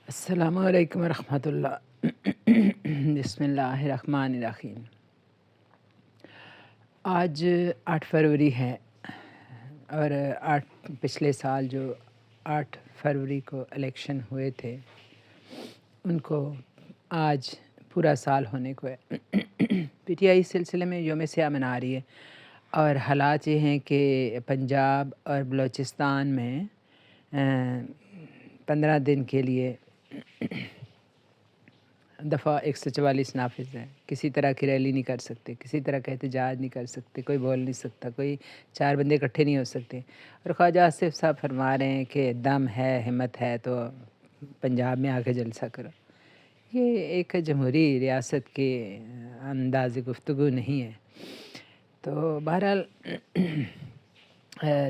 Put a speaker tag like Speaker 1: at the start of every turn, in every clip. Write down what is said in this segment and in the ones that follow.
Speaker 1: السلام علیکم ورحمۃ اللہ۔ بسم اللہ الرحمن الرحیم۔ آج 8 فروری ہے اور پچھلے سال جو 8 فروری کو الیکشن ہوئے تھے ان کو آج پورا سال ہونے کو ہے۔ پی ٹی آئی اس سلسلے میں یوم سیاہ منا رہی ہے اور حالات یہ ہیں کہ پنجاب اور بلوچستان میں 15 دن کے لیے دفعہ 144 نافذ ہے۔ کسی طرح کی ریلی نہیں کر سکتے، کسی طرح کا احتجاج نہیں کر سکتے، کوئی بول نہیں سکتا، کوئی 4 بندے اکٹھے نہیں ہو سکتے۔ اور خواجہ آصف صاحب فرما رہے ہیں کہ دم ہے، ہمت ہے تو پنجاب میں آ کے جلسہ کرو۔ یہ ایک جمہوری ریاست کے انداز گفتگو نہیں ہے۔ تو بہرحال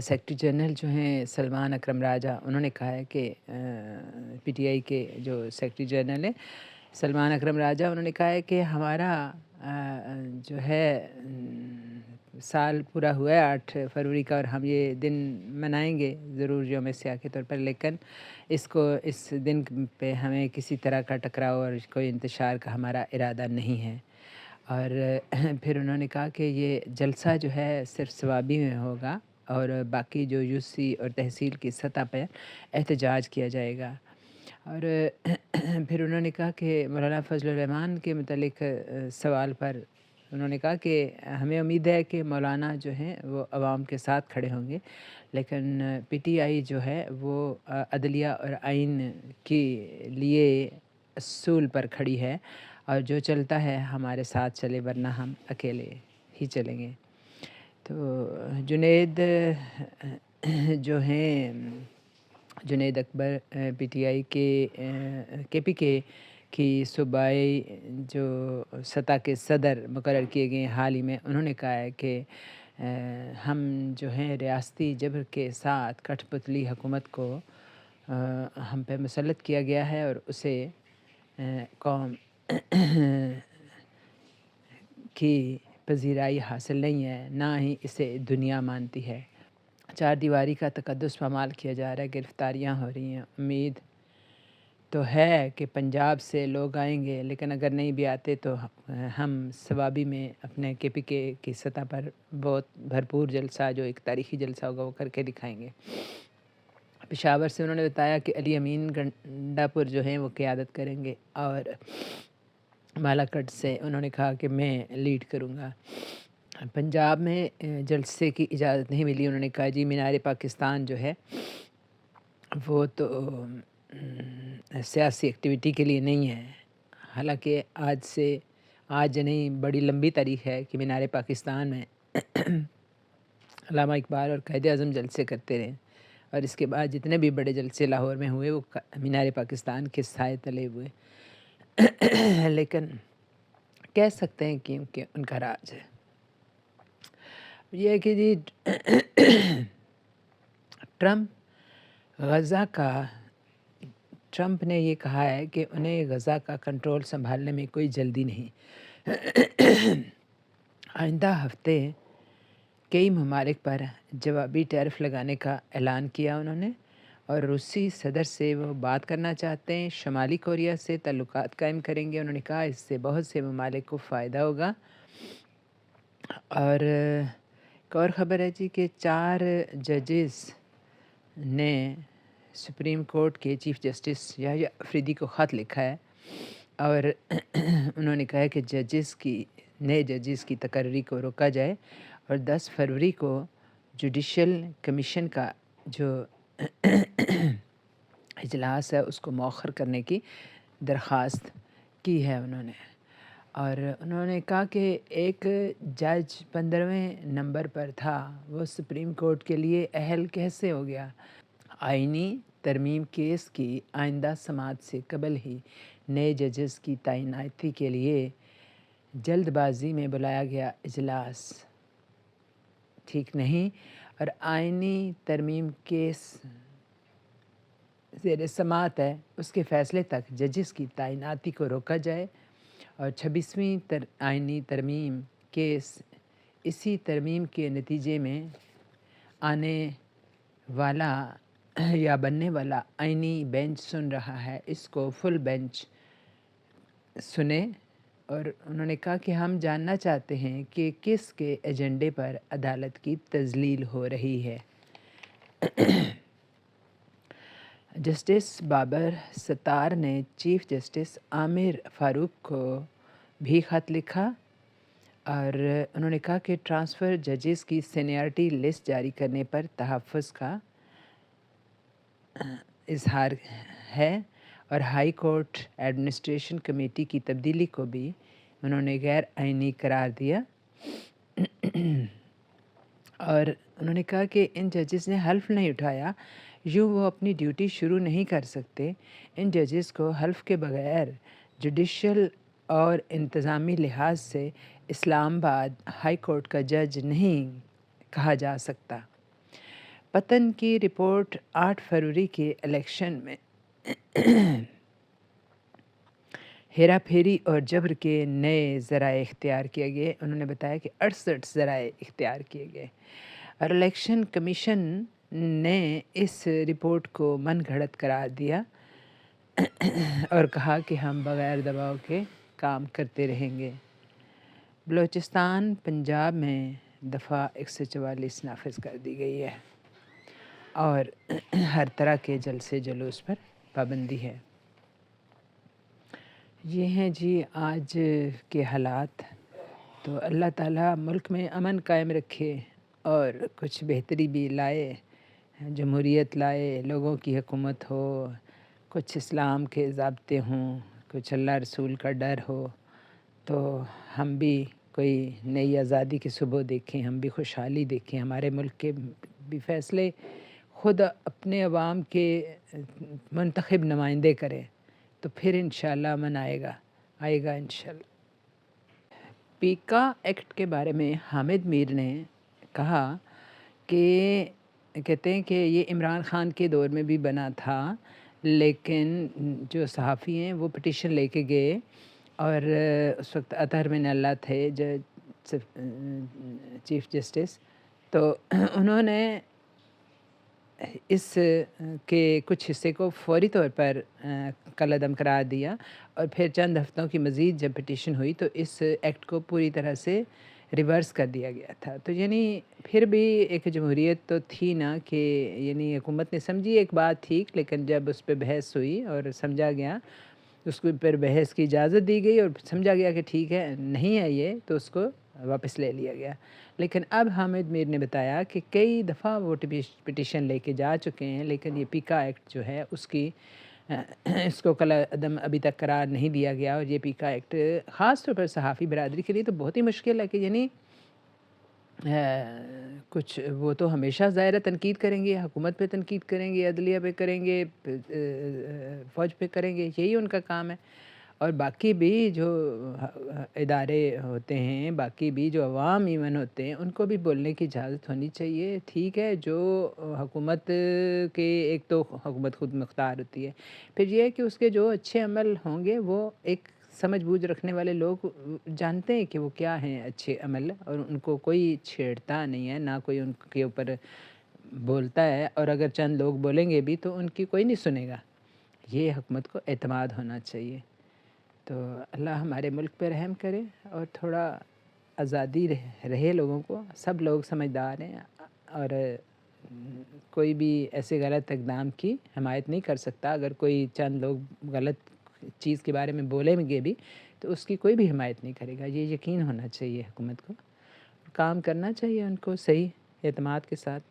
Speaker 1: سیکرٹری جنرل جو ہیں سلمان اکرم راجہ، انہوں نے کہا ہے کہ پی ٹی آئی کے جو سیکرٹری جنرل ہیں سلمان اکرم راجہ، انہوں نے کہا ہے کہ ہمارا جو ہے سال پورا ہوا ہے 8 فروری کا اور ہم یہ دن منائیں گے ضرور یوم سیاہ کے طور پر، لیکن اس دن پہ ہمیں کسی طرح کا ٹکراؤ اور کوئی انتشار کا ہمارا ارادہ نہیں ہے۔ اور پھر انہوں نے کہا کہ یہ جلسہ جو ہے صرف ثوابی میں ہوگا اور باقی جو یو سی اور تحصیل کی سطح پہ احتجاج کیا جائے گا۔ اور پھر انہوں نے کہا کہ مولانا فضل الرحمان کے متعلق سوال پر انہوں نے کہا کہ ہمیں امید ہے کہ مولانا جو ہیں وہ عوام کے ساتھ کھڑے ہوں گے، لیکن پی ٹی آئی جو ہے وہ عدلیہ اور آئین کے لیے اصول پر کھڑی ہے اور جو چلتا ہے ہمارے ساتھ چلے ورنہ ہم اکیلے ہی چلیں گے۔ تو جنید جو ہیں جنید اکبر پی ٹی آئی کے پی کے کی صوبائی جو سطح کے صدر مقرر کیے گئے حال ہی میں، انہوں نے کہا ہے کہ ہم جو ہیں ریاستی جبر کے ساتھ کٹھ پتلی حکومت کو ہم پہ مسلط کیا گیا ہے اور اسے قوم کی پذیرائی حاصل نہیں ہے، نہ ہی اسے دنیا مانتی ہے۔ 4 دیواری کا تقدس پامال کیا جا رہا ہے، گرفتاریاں ہو رہی ہیں۔ امید تو ہے کہ پنجاب سے لوگ آئیں گے، لیکن اگر نہیں بھی آتے تو ہم ثوابی میں اپنے کے پی کے کی سطح پر بہت بھرپور جلسہ جو ایک تاریخی جلسہ ہوگا وہ کر کے دکھائیں گے۔ پشاور سے انہوں نے بتایا کہ علی امین گنڈا پور جو ہیں وہ قیادت کریں گے اور بالاکٹ سے انہوں نے کہا کہ میں لیڈ کروں گا۔ پنجاب میں جلسے کی اجازت نہیں ملی، انہوں نے کہا جی مینار پاکستان جو ہے وہ تو سیاسی ایکٹیویٹی کے لیے نہیں ہے، حالانکہ آج نہیں بڑی لمبی تاریخ ہے کہ مینار پاکستان میں علامہ اقبال اور قائد اعظم جلسے کرتے رہے اور اس کے بعد جتنے بھی بڑے جلسے لاہور میں ہوئے وہ مینار پاکستان کے سائے تلے ہوئے۔ لیکن کہہ سکتے ہیں کہ ان کا راج ہے یہ کہ جی ٹرمپ نے یہ کہا ہے کہ انہیں غزہ کا کنٹرول سنبھالنے میں کوئی جلدی نہیں۔ آئندہ ہفتے کئی ممالک پر جوابی ٹیرف لگانے کا اعلان کیا انہوں نے، اور روسی صدر سے وہ بات کرنا چاہتے ہیں، شمالی کوریا سے تعلقات قائم کریں گے۔ انہوں نے کہا اس سے بہت سے ممالک کو فائدہ ہوگا۔ اور ایک اور خبر ہے جی کہ 4 ججز نے سپریم کورٹ کے چیف جسٹس یحییٰ افریدی کو خط لکھا ہے اور انہوں نے کہا ہے کہ نئے ججز کی تقرری کو روکا جائے اور 10 فروری کو جوڈیشل کمیشن کا جو اجلاس ہے اس کو مؤخر کرنے کی درخواست کی ہے انہوں نے۔ اور انہوں نے کہا کہ ایک جج 15ویں نمبر پر تھا، وہ سپریم کورٹ کے لیے اہل کیسے ہو گیا؟ آئینی ترمیم کیس کی آئندہ سماعت سے قبل ہی نئے ججز کی تعیناتی کے لیے جلد بازی میں بلایا گیا اجلاس ٹھیک نہیں، اور آئینی ترمیم کیس زیر سماعت ہے اس کے فیصلے تک ججز کی تعیناتی کو روکا جائے، اور 26ویں آئینی ترمیم کیس اسی ترمیم کے نتیجے میں آنے والا یا بننے والا آئینی بینچ سن رہا ہے، اس کو فل بینچ سنے۔ اور انہوں نے کہا کہ ہم جاننا چاہتے ہیں کہ کس کے ایجنڈے پر عدالت کی تذلیل ہو رہی ہے۔ جسٹس بابر ستار نے چیف جسٹس عامر فاروق کو بھی خط لکھا اور انہوں نے کہا کہ ٹرانسفر ججز کی سینیارٹی لسٹ جاری کرنے پر تحفظ کا اظہار ہے، اور ہائی کورٹ ایڈمنسٹریشن کمیٹی کی تبدیلی کو بھی انہوں نے غیر آئینی قرار دیا۔ اور انہوں نے کہا کہ ان ججز نے حلف نہیں اٹھایا، یوں وہ اپنی ڈیوٹی شروع نہیں کر سکتے۔ ان ججز کو حلف کے بغیر جوڈیشل اور انتظامی لحاظ سے اسلام آباد ہائی کورٹ کا جج نہیں کہا جا سکتا۔ پتن کی رپورٹ 8 فروری کے الیکشن میں ہیرا پھیری اور جبر کے نئے ذرائع اختیار کیے گئے۔ انہوں نے بتایا کہ 68 ذرائع اختیار کیے گئے، اور الیکشن کمیشن نے اس رپورٹ کو من گھڑت قرار دیا اور کہا کہ ہم بغیر دباؤ کے کام کرتے رہیں گے۔ بلوچستان پنجاب میں دفعہ 144 نافذ کر دی گئی ہے اور ہر طرح کے جلسے جلوس پر پابندی ہے۔ یہ ہیں جی آج کے حالات۔ تو اللہ تعالیٰ ملک میں امن قائم رکھے اور کچھ بہتری بھی لائے، جمہوریت لائے، لوگوں کی حکومت ہو، کچھ اسلام کے ضابطے ہوں، کچھ اللہ رسول کا ڈر ہو، تو ہم بھی کوئی نئی آزادی کی صبح دیکھیں، ہم بھی خوشحالی دیکھیں، ہمارے ملک کے بھی فیصلے خود اپنے عوام کے منتخب نمائندے کریں، تو پھر انشاءاللہ امن آئے گا انشاءاللہ۔ پیکا ایکٹ کے بارے میں حامد میر نے کہا کہ کہتے ہیں کہ یہ عمران خان کے دور میں بھی بنا تھا، لیکن جو صحافی ہیں وہ پٹیشن لے کے گئے، اور اس وقت اطہر من اللہ تھے چیف جسٹس، تو انہوں نے اس کے کچھ حصے کو فوری طور پر کالعدم قرار دیا، اور پھر چند ہفتوں کی مزید جب پٹیشن ہوئی تو اس ایکٹ کو پوری طرح سے ریورس کر دیا گیا تھا۔ تو یعنی پھر بھی ایک جمہوریت تو تھی نا، کہ یعنی حکومت نے سمجھی ایک بات ٹھیک، لیکن جب اس پہ بحث ہوئی اور سمجھا گیا، اس کو پھر بحث کی اجازت دی گئی اور سمجھا گیا کہ ٹھیک ہے نہیں ہے یہ، تو اس کو واپس لے لیا گیا۔ لیکن اب حامد میر نے بتایا کہ کئی دفعہ وہ پٹیشن لے کے جا چکے ہیں، لیکن یہ پیکا ایکٹ جو ہے اس کو کالعدم ابھی تک قرار نہیں دیا گیا، اور یہ پیکا ایکٹ خاص طور پر صحافی برادری کے لیے تو بہت ہی مشکل ہے، کہ یعنی کچھ وہ تو ہمیشہ ظاہر تنقید کریں گے، حکومت پہ تنقید کریں گے، عدلیہ پہ کریں گے، فوج پہ کریں گے، یہی ان کا کام ہے۔ اور باقی بھی جو ادارے ہوتے ہیں، باقی بھی جو عوام ایون ہوتے ہیں، ان کو بھی بولنے کی اجازت ہونی چاہیے۔ ٹھیک ہے، جو حکومت کے ایک تو حکومت خود مختار ہوتی ہے، پھر یہ ہے کہ اس کے جو اچھے عمل ہوں گے وہ ایک سمجھ بوجھ رکھنے والے لوگ جانتے ہیں کہ وہ کیا ہیں اچھے عمل، اور ان کو کوئی چھیڑتا نہیں ہے، نہ کوئی ان کے اوپر بولتا ہے، اور اگر چند لوگ بولیں گے بھی تو ان کی کوئی نہیں سنے گا۔ یہ حکومت کو اعتماد ہونا چاہیے۔ تو اللہ ہمارے ملک پہ رحم کرے اور تھوڑا آزادی رہے لوگوں کو۔ سب لوگ سمجھدار ہیں، اور کوئی بھی ایسے غلط اقدام کی حمایت نہیں کر سکتا۔ اگر کوئی چند لوگ غلط چیز کے بارے میں بولیں گے بھی تو اس کی کوئی بھی حمایت نہیں کرے گا، یہ یقین ہونا چاہیے حکومت کو۔ کام کرنا چاہیے ان کو صحیح اعتماد کے ساتھ۔